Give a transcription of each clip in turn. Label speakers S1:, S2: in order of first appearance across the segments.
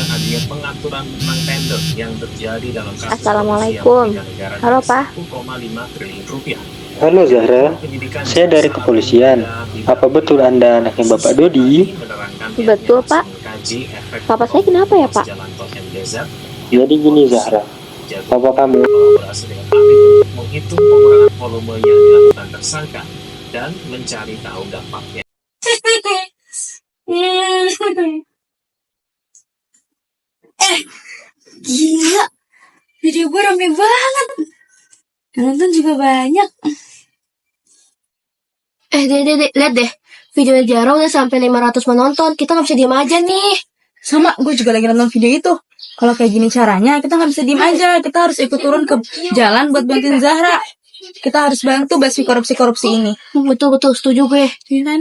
S1: dengan adanya pengaturan tentang tender yang terjadi dalam kasus
S2: Assalamualaikum. Halo, Pak.
S1: 1,5 triliun rupiah.
S3: Halo Zahra, saya dari kepolisian. Apa betul Anda anaknya Bapak Dodi?
S2: Betul, Pak. Papa saya kenapa ya, Pak?
S3: Jadi gini Zahra, Papa kamu
S1: kolaborasi dengan Apip untuk menghitung pengurangan volume yang dilakukan tersangka dan mencari tahu dampaknya.
S4: Gila, video gue rame banget. Yang nonton juga banyak.
S5: Dek, lihat deh. Video Jaro udah sampai 500 menonton. Kita nggak bisa diem aja nih.
S4: Sama, gue juga lagi nonton video itu. Kalau kayak gini caranya, kita nggak bisa diem aja. Kita harus ikut turun ke jalan buat bantuin Zahra. Kita harus bantu basi korupsi-korupsi ini.
S5: Betul, setuju gue.
S4: Iya kan?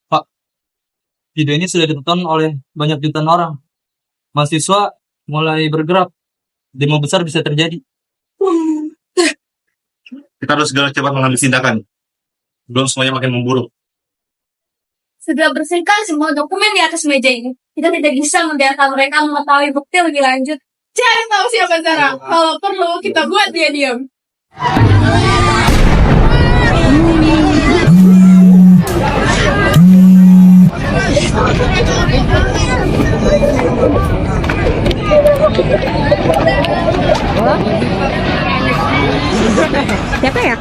S6: Pak, video ini sudah ditonton oleh banyak jutaan orang. Mahasiswa mulai bergerak. Demo besar bisa terjadi.
S7: Kita harus segera cepat mengambil tindakan. Belum semuanya makin memburuk.
S4: Segera bersihkan semua dokumen di atas meja ini. Kita tidak bisa membiarkan mereka mengetahui bukti lebih lanjut. Cari tahu siapa Zahra. Kalau perlu, kita buat dia diam.
S2: Siapa ya?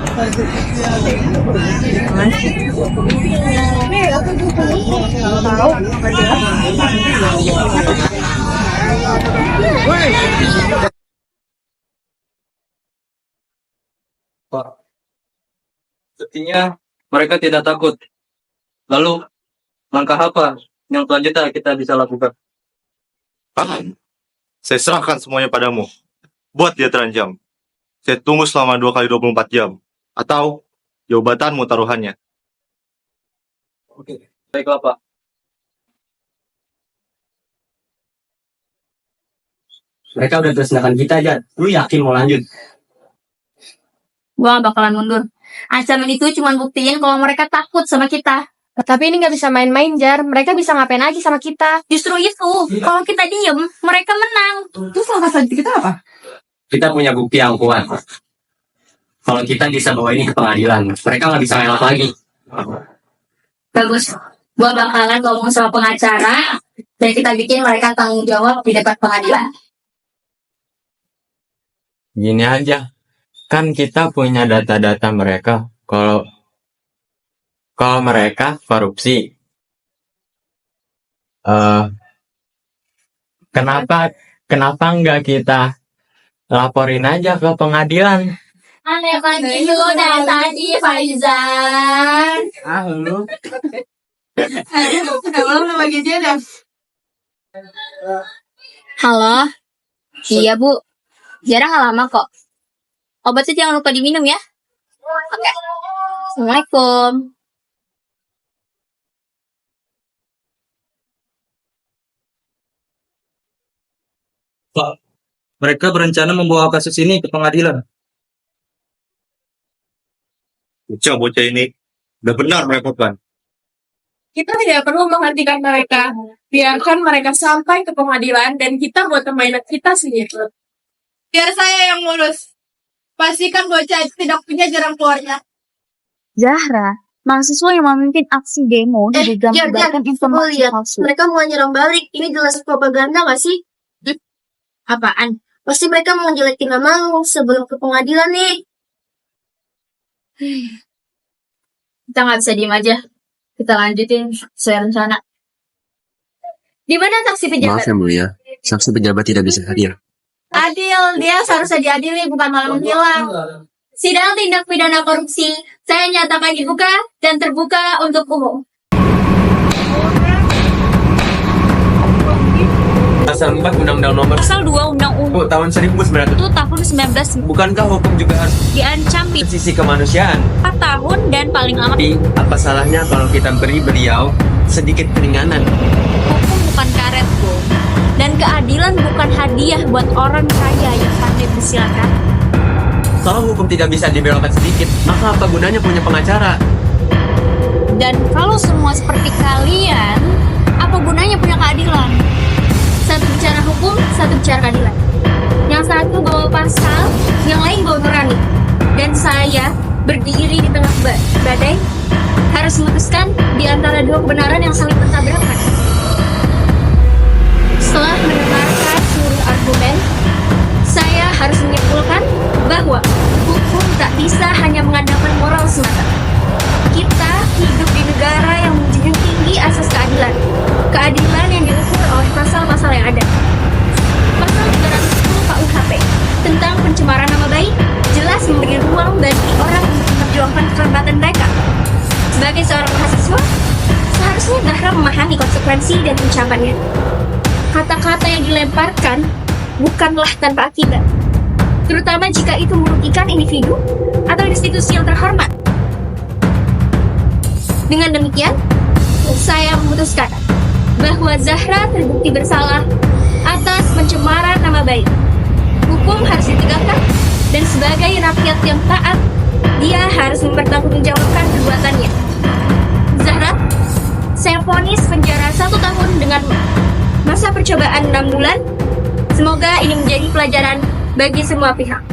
S6: Pak, sepertinya mereka tidak takut. Lalu, langkah apa yang selanjutnya kita bisa lakukan?
S7: Saya serahkan semuanya padamu. Buat dia terancam. Saya tunggu selama 2 kali 24 jam. Atau jawabanmu taruhannya.
S6: Oke, baiklah Pak.
S8: Mereka udah tersenakan kita aja. Lu yakin mau lanjut?
S4: Gua gak bakalan mundur. Ancaman itu cuma buktiin kalau mereka takut sama kita.
S2: Tapi ini nggak bisa main-main, Jar. Mereka bisa ngapain aja sama kita?
S4: Justru itu, kalau kita diem, mereka menang. Terus langkah selanjutnya kita apa?
S8: Kita punya bukti yang kuat. Kalau kita bisa bawa ini ke pengadilan, mereka nggak bisa ngelak lagi.
S4: Bagus. Gua bakalan ngomong sama pengacara, dan kita bikin mereka tanggung jawab di depan pengadilan.
S9: Gini aja, kan kita punya data-data mereka. Kalau mereka korupsi, kenapa nggak kita laporin aja ke pengadilan?
S4: Aneh pagi lu dari tadi, Faizan.
S6: Lu?
S4: Belum bagi dia dah.
S2: Halo? Iya, Bu. Jarang nggak lama kok. Obatnya jangan lupa diminum ya. Oke. Assalamualaikum.
S6: Pak, mereka berencana membawa kasus ini ke pengadilan.
S7: Bocah-bocah ini udah benar merepotkan.
S4: Kita tidak perlu menghentikan mereka. Biarkan mereka sampai ke pengadilan dan kita buat permainan kita sendiri. Biar saya yang ngurus. Pastikan bocah itu tidak punya jalan keluarnya.
S2: Zahra, mahasiswa yang memimpin aksi demo diduga menyebarkan informasi palsu.
S5: Mereka mau nyerang balik. Ini jelas propaganda gak sih?
S4: Apaan?
S5: Pasti mereka mau ngejelekin nama lu sebelum ke pengadilan nih.
S4: Kita nggak bisa diem aja. Kita lanjutin sesuai rencana. Di mana saksi pejabat?
S9: Maaf ya mulia, saksi pejabat tidak bisa hadir.
S4: Adil, dia seharusnya diadili, bukan malah menghilang. Sidang tindak pidana korupsi, saya nyatakan dibuka dan terbuka untuk umum.
S8: Pasal 4 Undang-Undang Nomor
S4: Pasal 2 Undang-Undang
S8: tahun 1900.
S4: itu tahun 19
S8: Bukankah hukum juga harus
S4: diancam
S8: sisi kemanusiaan?
S4: 4 tahun dan paling lama.
S8: Tapi apa salahnya kalau kita beri beliau sedikit keringanan?
S4: Hukum bukan karet, bro. Dan keadilan bukan hadiah buat orang kaya yang pandai bersilakan.
S8: Kalau hukum tidak bisa dibelokkan sedikit, maka apa gunanya punya pengacara?
S4: Dan kalau semua seperti kalian, apa gunanya
S2: memutuskan di antara dua kebenaran yang saling bertabrakan. Setelah mendengarkan seluruh argumen, saya harus menyimpulkan bahwa hukum tak bisa hanya mengandalkan moral semata. Kita hidup di negara yang menjunjung tinggi asas keadilan. Keadilan yang diukur oleh pasal-pasal yang ada. Pasal 310 KUHP tentang pencemaran nama baik jelas memberi ruang bagi orang untuk memperjuangkan keselamatan mereka. Sebagai seorang mahasiswa, seharusnya Zahra memahami konsekuensi dan ucapannya. Kata-kata yang dilemparkan bukanlah tanpa akibat, terutama jika itu merugikan individu atau institusi yang terhormat. Dengan demikian, saya memutuskan bahwa Zahra terbukti bersalah atas pencemaran nama baik. Hukum harus ditegakkan, dan sebagai rakyat yang taat, dia harus mempertanggungjawabkan perbuatannya. Zahra, saya vonis penjara 1 tahun dengan masa percobaan 6 bulan. Semoga ini menjadi pelajaran bagi semua pihak.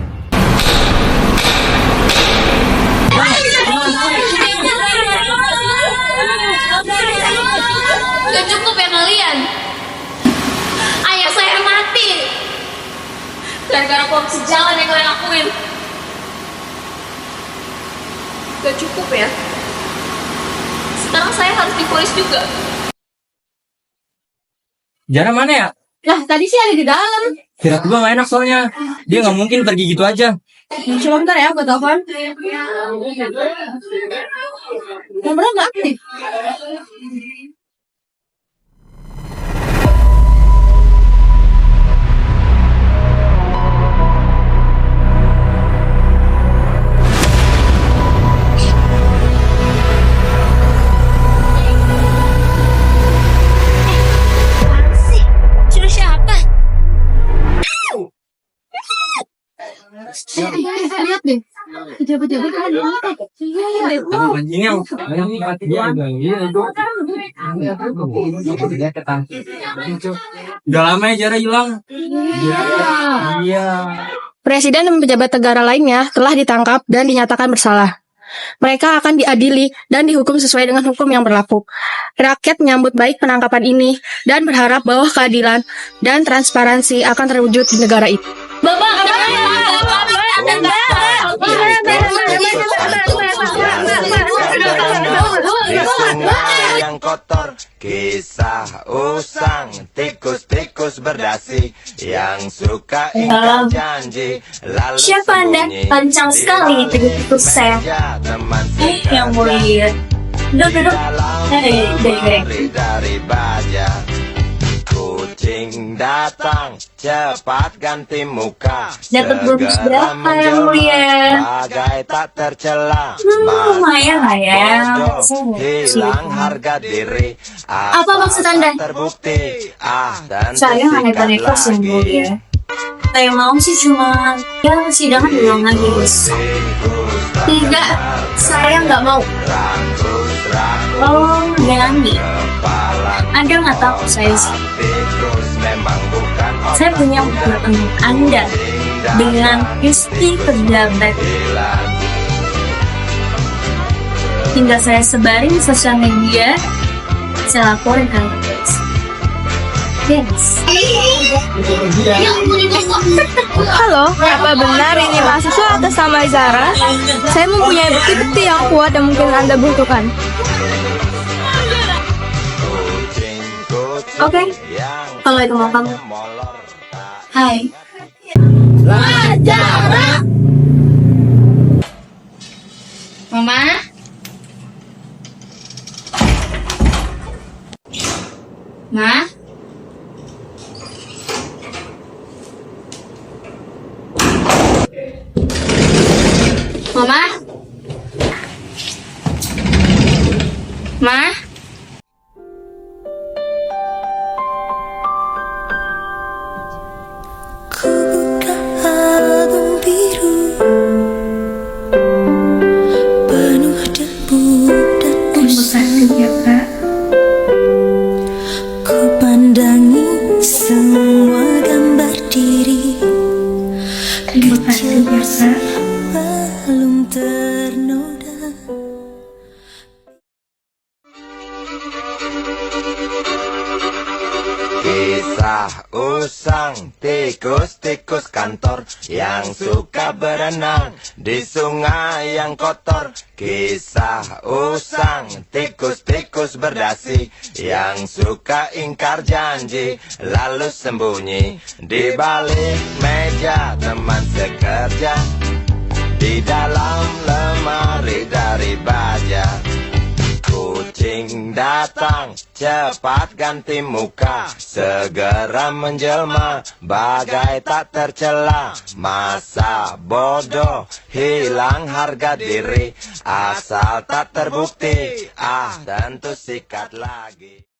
S5: Gak cukup ya kalian? Ayah saya mati gara-gara korupsi jalan yang kalian lakuin.
S4: Gak cukup ya?
S5: Sekarang saya harus divonis juga.
S6: Zahra mana ya?
S5: Lah, tadi sih ada di dalam.
S6: Kira gue gak enak soalnya. Dia gak mungkin pergi gitu aja.
S4: Coba bentar ya, gue telepon. Nomornya nggak aktif.
S2: Sudah siapa?
S5: Lihat deh. Pejabat-pejabat kan
S6: Anjingnya. Udah lama ya Zahra hilang. Iya.
S4: Presiden dan pejabat negara lainnya telah ditangkap dan dinyatakan bersalah. Mereka akan diadili dan dihukum sesuai dengan hukum yang berlaku. Rakyat menyambut baik penangkapan ini dan berharap bahwa keadilan dan transparansi akan terwujud di negara itu.
S10: Sungai yang kotor, kisah usang, tikus-tikus berdasi yang suka ingkar janji. Lalu
S2: Siapa Anda? Lancang sekali tikus saya. Yang mulia. Duduk.
S10: Dari baja. Kucing datang, cepat ganti muka.
S2: Dapat bonus berapa yang mulia?
S10: Bagai tak tercela.
S2: Lumayan lah ya.
S10: Hilang harga diri.
S2: Apa maksud Anda?
S10: Terbukti. Dan
S2: Saya nggak nekat-nekat yang mulia. Saya mau sih cuma ya persidangan ulang lagi bos. Tidak, saya nggak mau. Oh, Nani. Anda nggak tahu saya sih. Saya punya hubungan dengan Anda dengan istri pejabat. Tinggal saya sebarin di sosial media, saya laporin ke Anda. Yes.
S4: Halo, apa benar ini mahasiswa atas nama Zahra? Saya mempunyai bukti-bukti yang kuat yang mungkin Anda butuhkan.
S2: Oke, kalau itu mau kamu. Hai. Mama? Ma? Mama? Ma?
S11: Ku buka album biru penuh debu dan usang. Ku pandangi semua gambar diri kecil belum ternoda.
S10: Kisah usang tikus-tikus kantor yang suka berenang di sungai yang kotor. Kisah usang tikus-tikus berdasi yang suka ingkar janji lalu sembunyi di balik meja teman sekerja, di dalam lemari dari baja. Kucing datang, cepat ganti muka, segera menjelma, bagai tak tercela. Masa bodoh, hilang harga diri, asal tak terbukti, tentu sikat lagi.